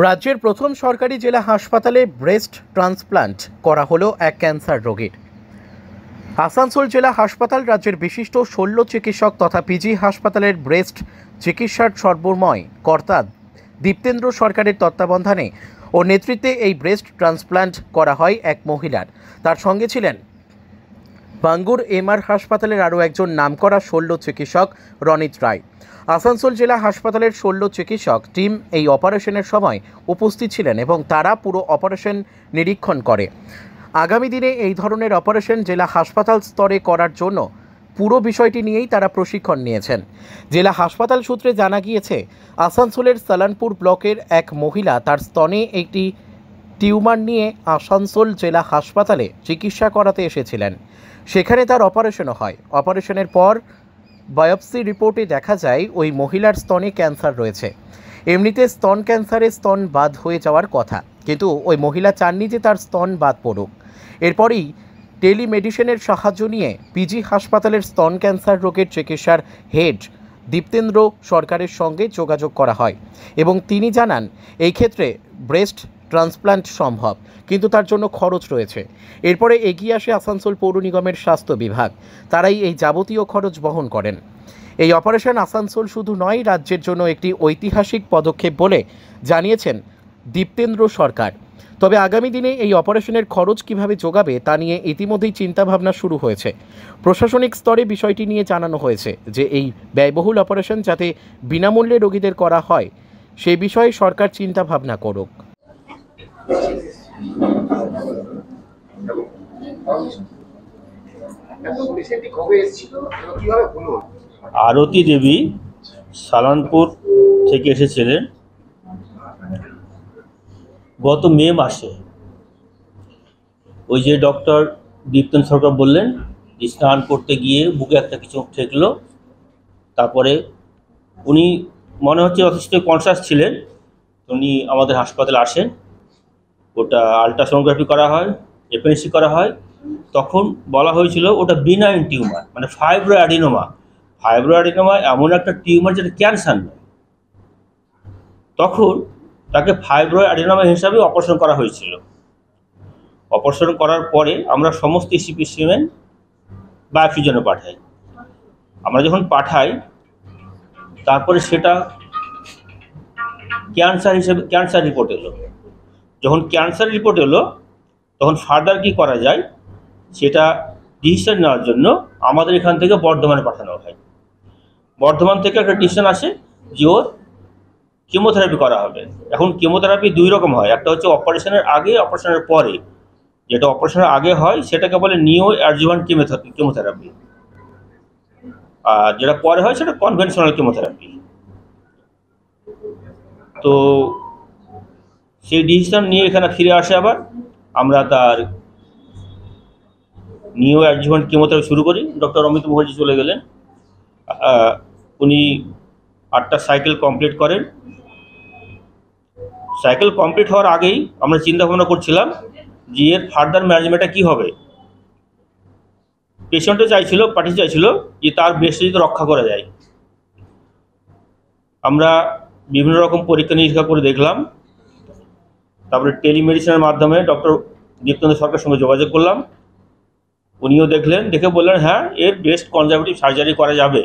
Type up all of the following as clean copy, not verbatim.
রাজ্যের প্রথম সরকারি জেলা হাসপাতালে ব্রেস্ট ট্রান্সপ্লান্ট করা হলো এক ক্যান্সার রোগীর। আসানসোল জেলা হাসপাতাল রাজ্যের বিশিষ্ট শল্য চিকিৎসক তথা পিজি হাসপাতালের ব্রেস্ট চিকিৎসার সর্বময় কর্তা দীপ্তেন্দ্র সরকারের তত্ত্বাবধানে ও নেতৃত্বে এই ব্রেস্ট ট্রান্সপ্লান্ট করা হয় এক মহিলার। তার সঙ্গে ছিলেন বাঙ্গুর এমআর হাসপাতালের আরও একজন নামকরা শল্য চিকিৎসক রনিত রায়। আসানসোল জেলা হাসপাতালের শল্য চিকিৎসক টিম এই অপারেশনের সময় উপস্থিত ছিলেন এবং তারা পুরো অপারেশন নিরীক্ষণ করে। আগামী দিনে এই ধরনের অপারেশন জেলা হাসপাতাল স্তরে করার জন্য পুরো বিষয়টি নিয়েই তারা প্রশিক্ষণ নিয়েছেন। জেলা হাসপাতাল সূত্রে জানা গিয়েছে, আসানসোলের সালানপুর ব্লকের এক মহিলা তার স্তনে একটি টিউমার নিয়ে আসানসোল জেলা হাসপাতালে চিকিৎসা করাতে এসেছিলেন। সেখানে তার অপারেশনও হয়। অপারেশনের পর বায়োপসি রিপোর্টে দেখা যায় ওই মহিলার স্তনে ক্যান্সার রয়েছে। এমনিতে স্তন ক্যান্সারে স্তন বাদ হয়ে যাওয়ার কথা, কিন্তু ওই মহিলা চাননি যে তার স্তন বাদ পড়ুক। এরপরই টেলিমেডিসিনের সাহায্য নিয়ে পিজি হাসপাতালের স্তন ক্যান্সার রোগের চিকিৎসার হেড দীপ্তেন্দ্র সরকারের সঙ্গে যোগাযোগ করা হয় এবং তিনি জানান এই ক্ষেত্রে ব্রেস্ট ট্রান্সপ্লান্ট সম্ভব, কিন্তু তার জন্য খরচ রয়েছে। এরপরে এগিয়ে আসে আসানসোল পৌর নিগমের স্বাস্থ্য বিভাগ, তারাই এই যাবতীয় খরচ বহন করেন। এই অপারেশন আসানসোল শুধু নয়, রাজ্যের জন্য একটি ঐতিহাসিক পদক্ষেপ বলে জানিয়েছেন দীপ্তেন্দ্র সরকার। তবে আগামী দিনে এই অপারেশনের খরচ কিভাবে যোগাবে তা নিয়ে ইতিমধ্যেই চিন্তাভাবনা শুরু হয়েছে। প্রশাসনিক স্তরে বিষয়টি নিয়ে জানানো হয়েছে যে এই ব্যয়বহুল অপারেশন যাতে বিনামূল্যে রোগীদের করা হয় সেই বিষয়ে সরকার চিন্তাভাবনা করুক। আরতি দেবী সালানপুর থেকে এসেছিলেন গত মে মাসে। ওই যে ডক্টর দীপ্তেন্দ্র সরকার বললেন যে স্নান করতে গিয়ে বুকে একটা কিছু ঠেকলো, তারপরে উনি মনে হচ্ছে যথেষ্ট কনসাস ছিলেন। উনি আমাদের হাসপাতালে আসেন, ওটা আলট্রাসোনোগ্রাফি করা হয়, এপেন্ডিক্স করা হয়। তখন বলা হয়েছিল ওটা বিনাইন টিউমার, মানে ফাইব্রো অ্যাডিনোমা। ফাইব্রো অ্যাডিনোমা এমন একটা টিউমার যেটা ক্যান্সার নয়। তখন তাকে ফাইব্রো অ্যাডিনোমা হিসাবে অপারেশন করা হয়েছিল। অপারেশন করার পরে আমরা সমস্ত স্পেসিমেন বায়োপসির জন্য পাঠাই। আমরা যখন পাঠাই তারপরে সেটা ক্যান্সার হিসেবে ক্যান্সার রিপোর্ট এলো। যখন ক্যান্সার রিপোর্ট এলো তখন ফার্দার কী করা যায় সেটা ডিসিশন নেওয়ার জন্য আমাদের এখান থেকে বর্ধমানে পাঠানো হয়। বর্ধমান থেকে একটা ডিসিশন আসে যে ওর কেমোথেরাপি করা হবে। এখন কেমোথেরাপি দুই রকম হয়, একটা হচ্ছে অপারেশনের আগে, অপারেশনের পরে। যেটা অপারেশনের আগে হয় সেটাকে বলে নিও অ্যাডজুভ্যান্ট কেমোথেরাপি, আর যেটা পরে হয় সেটা কনভেনশনাল কেমোথেরাপি। তো সেই ডিসিশন নিয়ে এখানে ফিরে আসে। আবার আমরা তার নিও অ্যাডজুভ্যান্ট কেমোথেরাপি শুরু করি। ডক্টর অমিত মুখার্জি চলে গেলেন, উনি 8টা সাইকেল কমপ্লিট করেন। সাইকেল কমপ্লিট হওয়ার আগেই আমরা চিন্তা ভাবনা করছিলাম যে এর ফার্দার ম্যানেজমেন্টটা কী হবে। পেশেন্টও চাইছিল, পার্টি চাইছিল যে তার ব্রেস্টে যদি রক্ষা করা যায়। আমরা বিভিন্ন রকম পরীক্ষা নিরীক্ষা করে দেখলাম। তারপরে টেলিমেডিসিনের মাধ্যমে ডক্টর দীপ্তেন্দ্র সরকারের সঙ্গে যোগাযোগ করলাম। উনিও দেখলেন, দেখে বললেন হ্যাঁ এর ব্রেস্ট কনজারভেটিভ সার্জারি করা যাবে।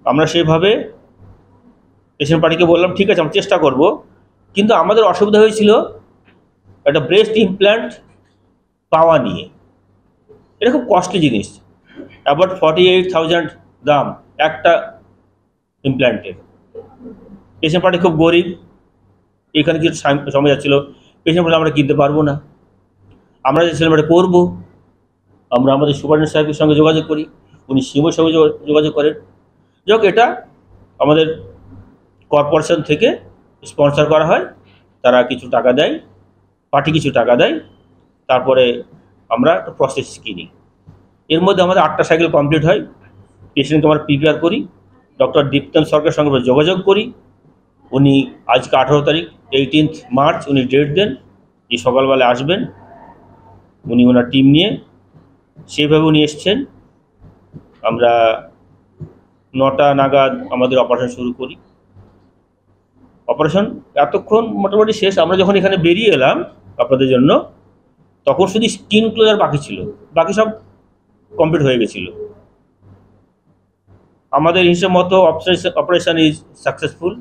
আমরা সেইভাবে পেশেন্ট পার্টিকে বললাম ঠিক আছে আমরা চেষ্টা করব, কিন্তু আমাদের অসুবিধা হয়েছিল একটা ব্রেস্ট ইমপ্ল্যান্ট পাওয়া নিয়ে। এটা খুব কস্টলি জিনিস, অ্যাবাউট 48,000 দাম একটা ইমপ্ল্যান্টের। পেশেন্ট পার্টি খুব গরিব, এখানে কিছু সময় যাচ্ছিলো। পেশেন্ট বলে আমরা কিনতে পারবো না। আমরা যে ছেলেমেয়েটা করবো, আমরা আমাদের সুপারিনটেন্ডেন্ট সাহেবের সঙ্গে যোগাযোগ করি, উনি সিএমের সঙ্গে যোগাযোগ করেন। যাক, এটা আমাদের কর্পোরেশন থেকে স্পন্সর করা হয়, তারা কিছু টাকা দেয়, পার্টি কিছু টাকা দেয়, তারপরে আমরা একটা প্রসেস কিনি। এর মধ্যে আমাদের 8টা সাইকেল কমপ্লিট হয়। পেশেন্টকে আমরা প্রিপেয়ার করি, ডক্টর দীপ্তেন্দ্র সরকারের সঙ্গে আমরা যোগাযোগ করি। উনি আজকে 18 তারিখ 18 মার্চ উনি ডেট দেন যে সকালবেলা আসবেন। উনি ওনার টিম নিয়ে সেইভাবে উনি এসছেন। আমরা 9টা নাগাদ আমাদের অপারেশন শুরু করি। অপারেশন এতক্ষণ মোটামুটি শেষ। আমরা যখন এখানে বেরিয়ে এলাম আপনাদের জন্য, তখন শুধু স্কিন ক্লোজার বাকি ছিল, বাকি সব কমপ্লিট হয়ে গেছিল। আমাদের হিসেব মতো operation is successful,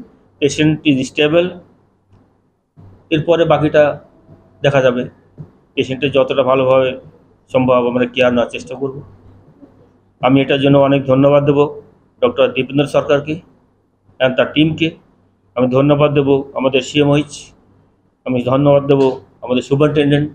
patient is stable. এরপরে বাকিটা দেখা যাবে। পেশেন্টের যতটা ভালোভাবে সম্ভব আমরা কেয়ার নেওয়ার চেষ্টা করব। আমি এটার জন্য অনেক ধন্যবাদ দেবো ডক্টর দীপেন্দ্র সরকারকে অ্যান্ড তার টিমকে। আমি ধন্যবাদ দেবো আমাদের সিএমওইচ, আমি ধন্যবাদ দেবো আমাদের সুপারিনটেন্ডেন্ট,